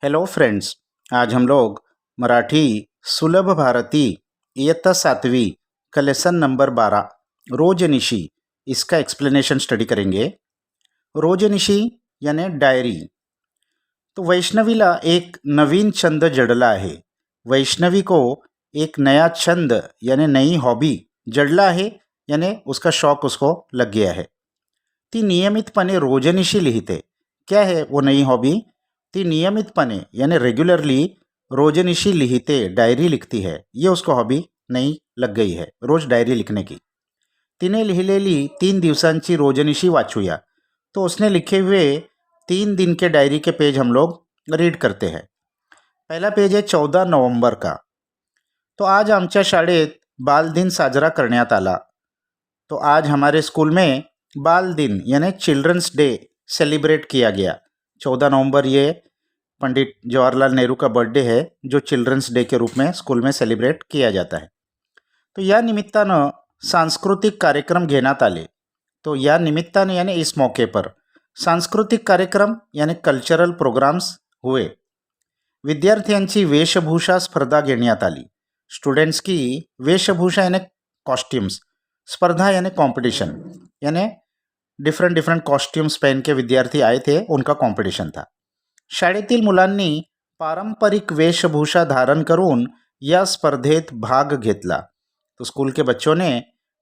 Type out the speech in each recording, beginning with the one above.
Hello friends. आज हम लोग मराठी सुलभ भारती इयत्ता 7वीं का लेसन नंबर 12 रोजनिशी इसका एक्सप्लेनेशन स्टडी करेंगे। रोजनिशी यानी डायरी। तो वैष्णवीला एक नवीन छंद जडला आहे। वैष्णवी को एक नया छंद यानी नई हॉबी जडला आहे, यानी उसका शौक उसको लग गया है। ती नियमितपणे रोजनिशी लिहिते। क्या है वो नई हॉबी? ती नियमितपणे यानी रेगुलरली रोजनिशी लिहिते, डायरी लिखती है। ये उसको हॉबी नई लग गई है, रोज डायरी लिखने की। तिने लिहिलेली 3 दिवसांची रोजनिशी वाचूया। तो उसने लिखे हुए 3 दिन के डायरी के पेज हम लोग रीड करते हैं। पहला पेज है 14 नवंबर का। तो आज आमच्या शाळेत बाल दिन साजरा करण्यात आला। तो आज हमारे स्कूल में बाल दिन यानी चिल्ड्रंस डे सेलिब्रेट किया गया। 14 नवंबर ये पंडित जवाहरलाल नेहरू का बर्थडे है, जो चिल्ड्रंस डे के रूप में स्कूल में सेलिब्रेट किया जाता है। तो या निमित्तानं सांस्कृतिक कार्यक्रम घेण्यात आले। तो या निमित्ताने यानी इस मौके पर सांस्कृतिक कार्यक्रम यानी कल्चरल प्रोग्राम्स हुए। विद्यार्थ्यांची वेशभूषा स्पर्धा घेण्यात आली। स्टूडेंट्स की वेशभूषा यानी कॉस्ट्यूम्स, स्पर्धा यानी कंपटीशन, यानी डिफरेंट डिफरेंट कॉस्ट्यूम्स पहन के विद्यार्थी आए थे, उनका कंपटीशन था। शाळेतील मुलांनी पारंपरिक वेशभूषा धारण करून या स्पर्धेत भाग घेतला। तो स्कूल के बच्चों ने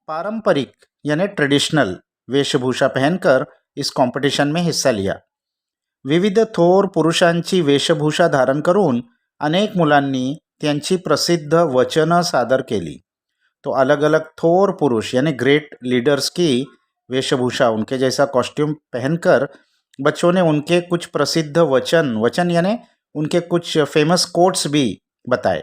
पारंपरिक यानी ट्रेडिशनल वेशभूषा पहनकर इस कंपटीशन में हिस्सा लिया। विविध थोर पुरुषांची वेशभूषा धारण करून अनेक मुलांनी त्यांची प्रसिद्ध वचनं सादर केली। तो अलग अलग थोर पुरुष यानी ग्रेट लीडर्स की वेशभूषा, उनके जैसा कॉस्ट्यूम पहनकर बच्चों ने उनके कुछ प्रसिद्ध वचन यानी उनके कुछ फेमस कोट्स भी बताए।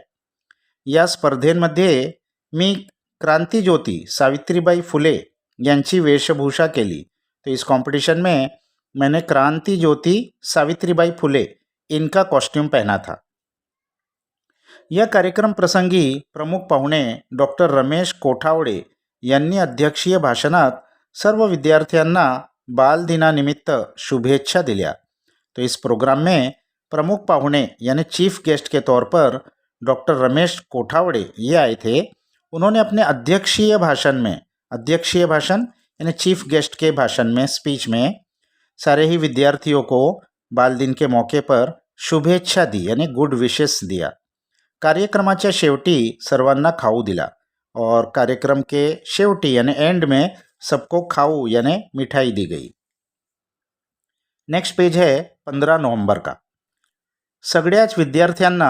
या स्पर्धेमध्ये मी क्रांतिज्योती सावित्रीबाई फुले यांची वेशभूषा केली। तो इस कंपटीशन में मैंने क्रांति ज्योति सावित्रीबाई फुले इनका कॉस्ट्यूम पहना था। या कार्यक्रम प्रसंगी प्रमुख पाहुणे डॉक्टर रमेश कोठावडे यांनी अध्यक्षीय भाषणात सर्व विद्यार्थ्यांना बाल दिनानिमित्त शुभेच्छा दिल्या। तो इस प्रोग्राम में प्रमुख पाहुणे यानी चीफ गेस्ट के तौर पर डॉक्टर रमेश कोठावडे ये आए थे। उन्होंने अपने अध्यक्षीय भाषण में, अध्यक्षीय भाषण यानी चीफ गेस्ट के भाषण में, स्पीच में सारे ही विद्यार्थियों को बाल दिन के मौके पर शुभेच्छा दी यानी गुड विशेस दिया। कार्यक्रमाच्या शेवटी सर्वांना खाऊ दिला और कार्यक्रम के शेवटी यानी एंड में सबको खाऊ यानी मिठाई दी गई। नेक्स्ट पेज है 15 नवंबर का। सगळ्याच विद्यार्थ्यांना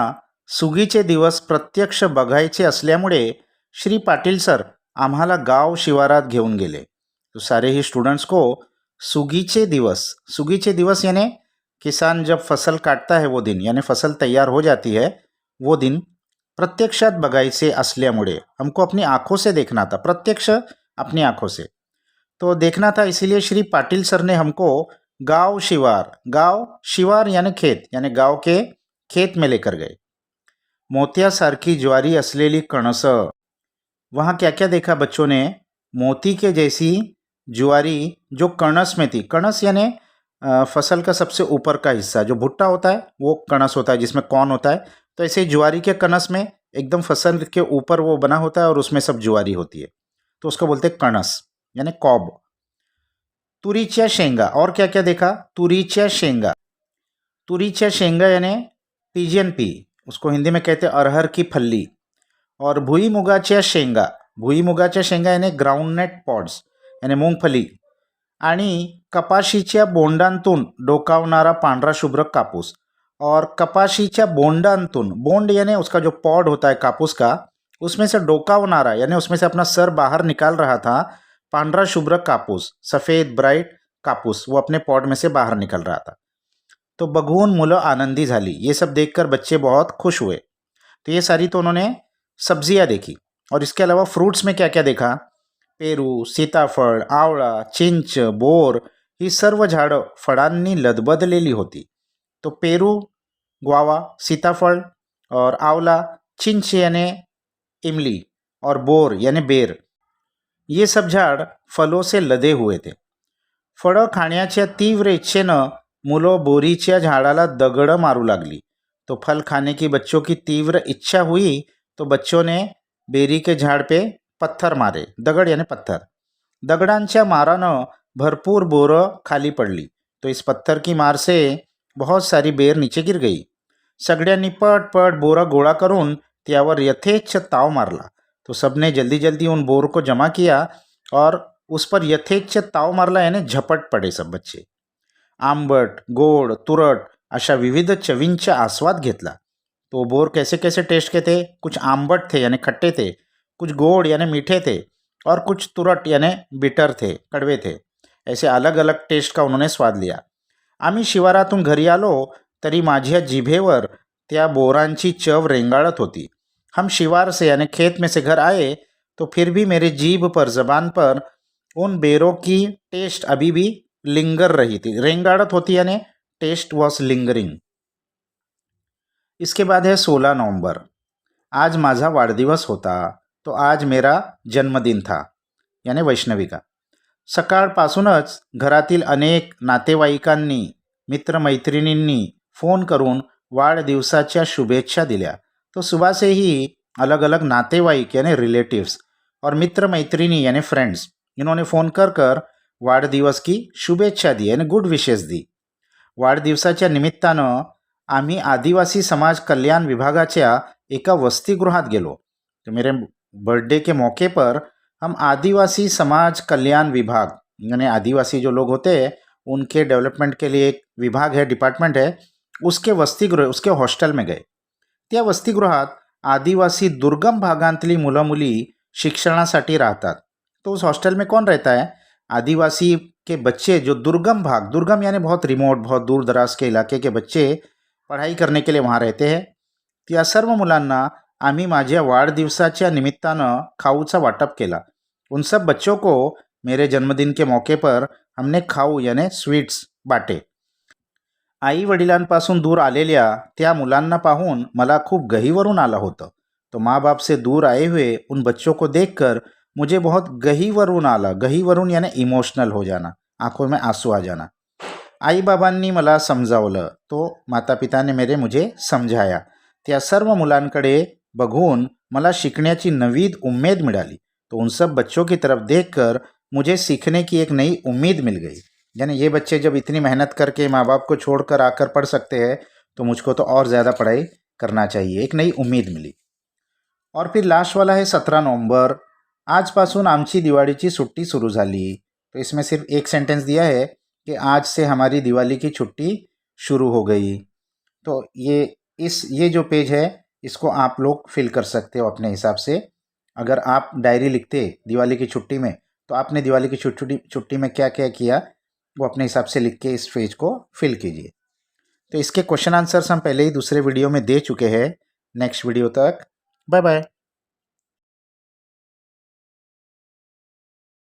सुगीचे दिवस प्रत्यक्ष बघायचे असल्यामुळे श्री पाटिल सर आम्हाला गाव शिवारात घेऊन गेले। तो सारे ही स्टूडेंट्स को सुगीचे दिवस यानी किसान जब फसल काटता है वो दिन, यानी फसल तैयार हो जाती है वो दिन प्रत्यक्षात बघायचे असल्यामुळे, हमको अपनी आंखों से देखना था, प्रत्यक्ष अपनी आंखों से तो देखना था, इसीलिए श्री पाटिल सर ने हमको गांव शिवार यानी खेत, यानी गांव के खेत में लेकर गए। मोत्यासारखी ज्वारी असलेली कणस। वहाँ क्या क्या देखा बच्चों ने? मोती के जैसी ज्वारी जो कणस में थी। कणस यानी फसल का सबसे ऊपर का हिस्सा, जो भुट्टा होता है वो कणस होता है, जिसमें कौन होता है। तो ऐसे ज्वारी के कणस में एकदम फसल के ऊपर वो बना होता है और उसमें सब ज्वारी होती है, तो उसको बोलते हैं कणस यानी कॉब। तुरीच्या शेंगा। और क्या क्या देखा? तुरीच्या शेंगा यानी पीजीएनपी, उसको हिंदी में कहते हैं अरहर की फल्ली। और भुईमुगाच्या शेंगा यानी ग्राउंडनट पॉड्स यानी मूंगफली। आणि कपाशीच्या बोंडांतून डोकावणारा पांढरा शुभ्र कापूस। और कपाशीच्या बोंडांतून, बोंड यानी उसका जो पॉड होता है कापूस का, उसमें से डोकावणारा यानी उसमें से अपना सर बाहर निकाल रहा था पांढरा शुभ्र कापूस, सफ़ेद ब्राइट कापूस, वो अपने पॉड में से बाहर निकल रहा था। तो बघून मुलं आनंदी झाली। ये सब देखकर बच्चे बहुत खुश हुए। तो ये सारी तो उन्होंने सब्जियां देखी। और इसके अलावा फ्रूट्स में क्या क्या देखा? पेरू, सीताफळ, आवळा, चिंच, बोर ही सर्व झाडं फळांनी लदबदलेली होती। तो पेरू, ग्वावा, सीताफळ और आंवला, चिंच यानी इमली और बोर यानी बेर, ये सब झाड फलों से लदे हुए थे। फळं खाण्याच्या तीव्र इच्छेनं मुलं बोरीच्या झाडाला दगडं मारू लागली तो फल खाने की बच्चों की तीव्र इच्छा हुई तो बच्चों ने बेरी के झाड पे पत्थर मारे. दगड यानी पत्थर. दगडांच्या मारानं भरपूर बोरं खाली पडली. तो इस पत्थर की मार से बहुत सारी बेर नीचे गिर गई. सगळ्यांनी पट बोरा गोळा करून त्यावर यथेच्छ ताव मारला. तो सबने जल्दी जल्दी उन बोर को जमा किया और उस पर यथेच्छ ताव मारला यानी झपट पडे सब बच्चे. आंबट, गोड, तुरट अशा विविध चवींचा आस्वाद घेतला. तो बोर कैसे कैसे टेस्ट के थे? कुछ आंबट थे यानी खट्टे थे, कुछ गोड यानी मीठे थे और कुछ तुरट यानी बिटर थे, कड़वे थे. ऐसे अलग अलग टेस्ट का उन्होंने स्वाद लिया. आम्ही शिवारातून घरी आलो तरी माझ्या जिभेवर त्या बोरांची चव रेंगाळत होती. हम शिवार से यानी खेत में से घर आए तो फिर भी मेरे जीभ पर जबान पर उन बेरों की टेस्ट अभी भी लिंगर रही थी. रेंगाड़त होती यानी टेस्ट वॉज लिंगरिंग. इसके बाद है 16 नवंबर. आज माझा वाढदिवस होता. तो आज मेरा जन्मदिन था यानी वैष्णवी का. सकाळपासूनच घरातील अनेक नातेवाईकांनी मित्रमैत्रिणींनी फोन करून वाढदिवसाच्या शुभेच्छा दिल्या. तो सुबह से ही अलग अलग नातेवाईक यानी रिलेटिव्स और मित्रमैत्रिणी यानी फ्रेंड्स इन्होंने फ़ोन कर कर वाढदिवस की शुभेच्छा दी यानी गुड विशेस दी. वाढदिवसाच्या निमित्तानं आम्ही आदिवासी समाज कल्याण विभागाच्या एका वसतिगृहात गेलो. तो मेरे बर्थडे के मौके पर हम आदिवासी समाज कल्याण विभाग यानी आदिवासी जो लोग होते हैं उनके डेवलपमेंट के लिए एक विभाग है, डिपार्टमेंट है, उसके वसतिगृह उसके हॉस्टेल में गए. त्या वसतिगृहात आदिवासी दुर्गम भागांतली मुलं मुली शिक्षणासाठी राहतात. तो उस हॉस्टल में कौन रहता है? आदिवासी के बच्चे जो दुर्गम भाग, दुर्गम यानी बहुत रिमोट, बहुत दूर दराज के इलाके के बच्चे पढ़ाई करने के लिए वहाँ रहते हैं. त्या सर्व मुलांना आम्ही माझ्या वाढदिवसाच्या निमित्तानं खाऊचा वाटप केला. उन सब बच्चों को मेरे जन्मदिन के मौके पर हमने खाऊ यानी स्वीट्स बाटे. आई वडिलांपासून दूर आलेल्या त्या मुलांना पाहून मला खूप गहीवरून आलं होतं. तो माँ बाप से दूर आए हुए उन बच्चों को देखकर मुझे बहुत गहीवरून आला. गहीवरून यानी इमोशनल हो जाना, आंखों में आंसू आ जाना. आई बाबांनी मला समजावलं. तो माता पिताने मुझे समझाया. त्या सर्व मुलांकडे बघून मला शिकण्याची नवीद उम्मीद मिळाली. तो उन सब बच्चों की तरफ देखकर मुझे सीखने की एक नई उम्मीद मिल गई. यानी ये बच्चे जब इतनी मेहनत करके माँ बाप को छोड़कर आकर पढ़ सकते हैं तो मुझको तो और ज़्यादा पढ़ाई करना चाहिए. एक नई उम्मीद मिली. और फिर लास्ट वाला है 17 नवंबर. आजपासून आमची दिवाळीची सुट्टी सुरू झाली. तो इसमें सिर्फ एक सेंटेंस दिया है कि आज से हमारी दिवाली की छुट्टी शुरू हो गई. तो ये जो पेज है इसको आप लोग फिल कर सकते हो अपने हिसाब से. अगर आप डायरी लिखते दिवाली की छुट्टी में तो आपने दिवाली की छुट्टी में क्या क्या किया वो अपने हिसाब से लिख के इस पेज को फिल कीजिए. तो इसके क्वेश्चन आंसर्स हम पहले ही दूसरे वीडियो में दे चुके हैं. नेक्स्ट वीडियो तक बाय बाय.